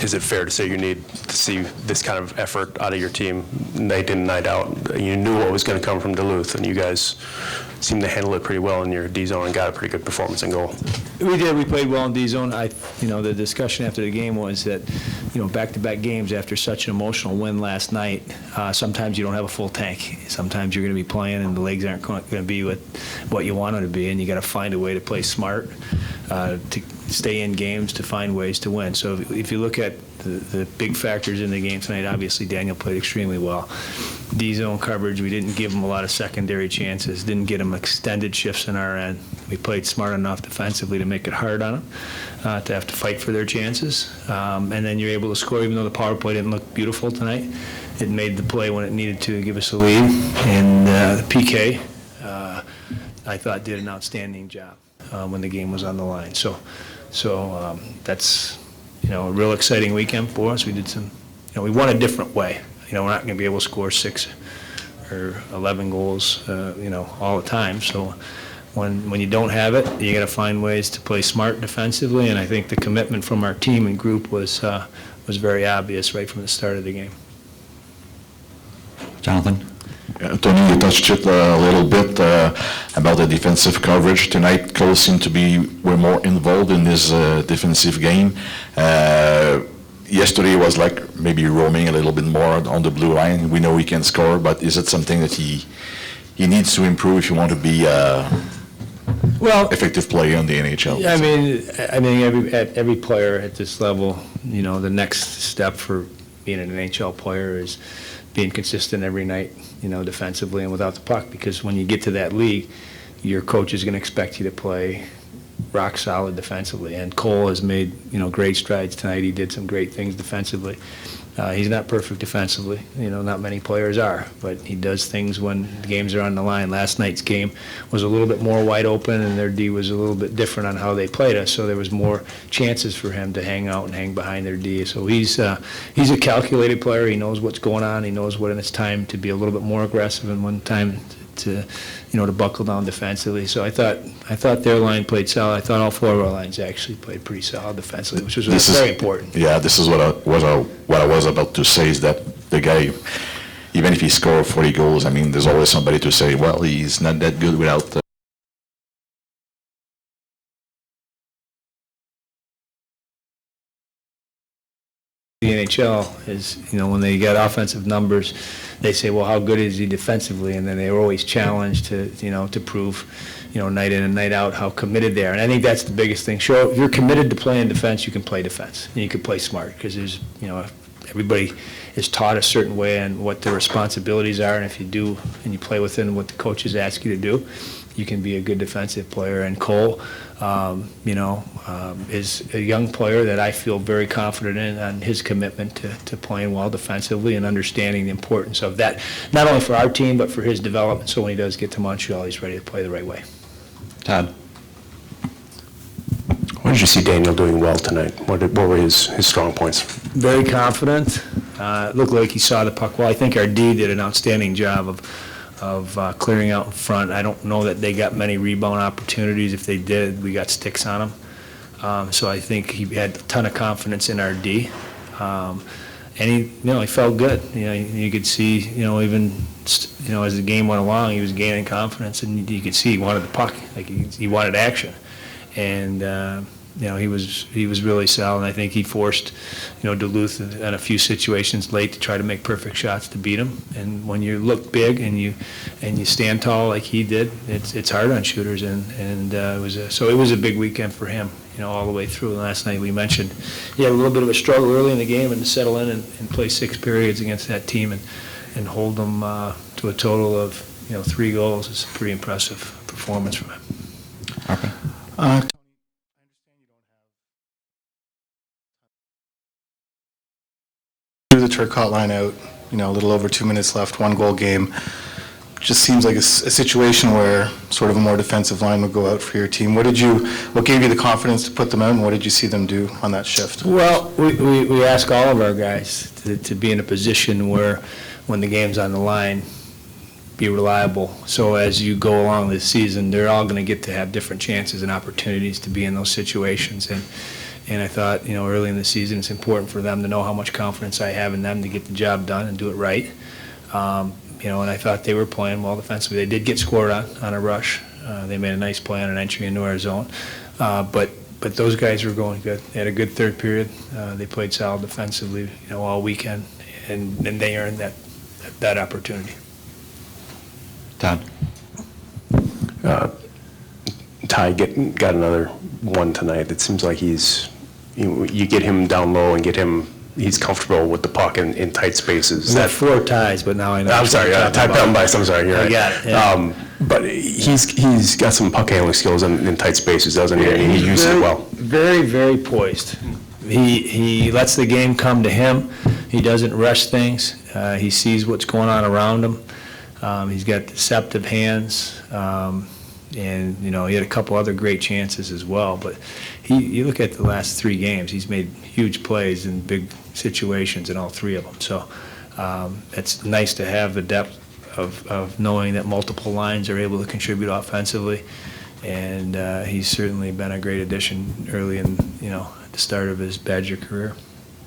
is it fair to say you need to see this kind of effort out of your team night in and night out? You knew what was going to come from Duluth, and you guys seemed to handle it pretty well in your D zone and got a pretty good performance and goal. We did. We played well in D zone. The discussion after the game was that, back-to-back games after such an emotional win last night, sometimes you don't have a full tank. Sometimes you're going to be playing and the legs aren't going to be what you want them to be, and you got to find a way to play smart, to stay in games, to find ways to win. So if you look at the big factors in the game tonight, obviously Daniel played extremely well. D-zone coverage, we didn't give him a lot of secondary chances, didn't get him extended shifts in our end. We played smart enough defensively to make it hard on them, to have to fight for their chances. And then you're able to score, even though the power play didn't look beautiful tonight. It made the play when it needed to give us a lead. And the PK, I thought, did an outstanding job when the game was on the line. So that's a real exciting weekend for us. We did we won a different way. We're not going to be able to score 6 or 11 goals, all the time. So when you don't have it, you got to find ways to play smart defensively. And I think the commitment from our team and group was very obvious right from the start of the game. Jonathan? Tony, you touched it a little bit about the defensive coverage. Tonight, Cole seemed to were more involved in this defensive game. Yesterday was like maybe roaming a little bit more on the blue line. We know he can score, but is it something that he needs to improve if you want to be effective player in the NHL? Yeah, I mean, every player at this level, the next step for being an NHL player is being consistent every night, defensively and without the puck. Because when you get to that league, your coach is going to expect you to play rock solid defensively. And Cole has made, great strides tonight. He did some great things defensively. He's not perfect defensively. Not many players are, but he does things when the games are on the line. Last night's game was a little bit more wide open, and their D was a little bit different on how they played us, so there was more chances for him to hang out and hang behind their D. So he's a calculated player. He knows what's going on. He knows when it's time to be a little bit more aggressive and when time to buckle down defensively. So I thought their line played solid. I thought all 4 of our lines actually played pretty solid defensively, which was very important. Yeah, this is what I was about to say, is that the guy, even if he scored 40 goals, there's always somebody to say, well, he's not that good without the NHL is, when they get offensive numbers, they say, well, how good is he defensively? And then they were always challenged to prove, night in and night out how committed they are. And I think that's the biggest thing. Sure, if you're committed to playing defense, you can play defense. And you can play smart because there's, everybody is taught a certain way and what their responsibilities are. And if you do and you play within what the coaches ask you to do, you can be a good defensive player. And Cole, is a young player that I feel very confident in on his commitment to playing well defensively and understanding the importance of that, not only for our team, but for his development. So when he does get to Montreal, he's ready to play the right way. Todd? What did you see Daniel doing well tonight? What were his strong points? Very confident. Looked like he saw the puck well. I think our D did an outstanding job of clearing out in front. I don't know that they got many rebound opportunities. If they did, we got sticks on them. So I think he had a ton of confidence in our D. And he felt good. You could see, even, as the game went along, he was gaining confidence, and you could see he wanted the puck, like he wanted action. And, he was really solid. I think he forced, Duluth in a few situations late to try to make perfect shots to beat him. And when you look big and you stand tall like he did, it's hard on shooters. And it was a big weekend for him, all the way through. And last night we mentioned he had a little bit of a struggle early in the game, and to settle in and play 6 periods against that team and hold them to a total of 3 goals is a pretty impressive performance from him. Okay. The Turcotte line out, a little over 2 minutes left, 1-goal game. Just seems like a situation where sort of a more defensive line would go out for your team. What gave you the confidence to put them out, and what did you see them do on that shift? Well, we ask all of our guys to be in a position where, when the game's on the line, be reliable. So as you go along this season, they're all going to get to have different chances and opportunities to be in those situations. And I thought, early in the season, it's important for them to know how much confidence I have in them to get the job done and do it right. And I thought they were playing well defensively. They did get scored on a rush. They made a nice play on an entry into our zone. But those guys were going good. They had a good third period. They played solid defensively, all weekend, and they earned that opportunity. Todd? Ty got another one tonight. It seems like you get him down low and he's comfortable with the puck in tight spaces. We got 4 ties, but now I know. I'm sorry, Ty Peltonbice, I'm sorry, you're right. I got it, yeah. But he's got some puck handling skills in tight spaces, doesn't he? And he uses it well. Very, very poised. He lets the game come to him. He doesn't rush things. He sees what's going on around him. He's got deceptive hands. And, he had a couple other great chances as well. But you look at the last 3 games, he's made huge plays in big situations in all 3 of them. So it's nice to have the depth of knowing that multiple lines are able to contribute offensively. And he's certainly been a great addition early in, at the start of his Badger career.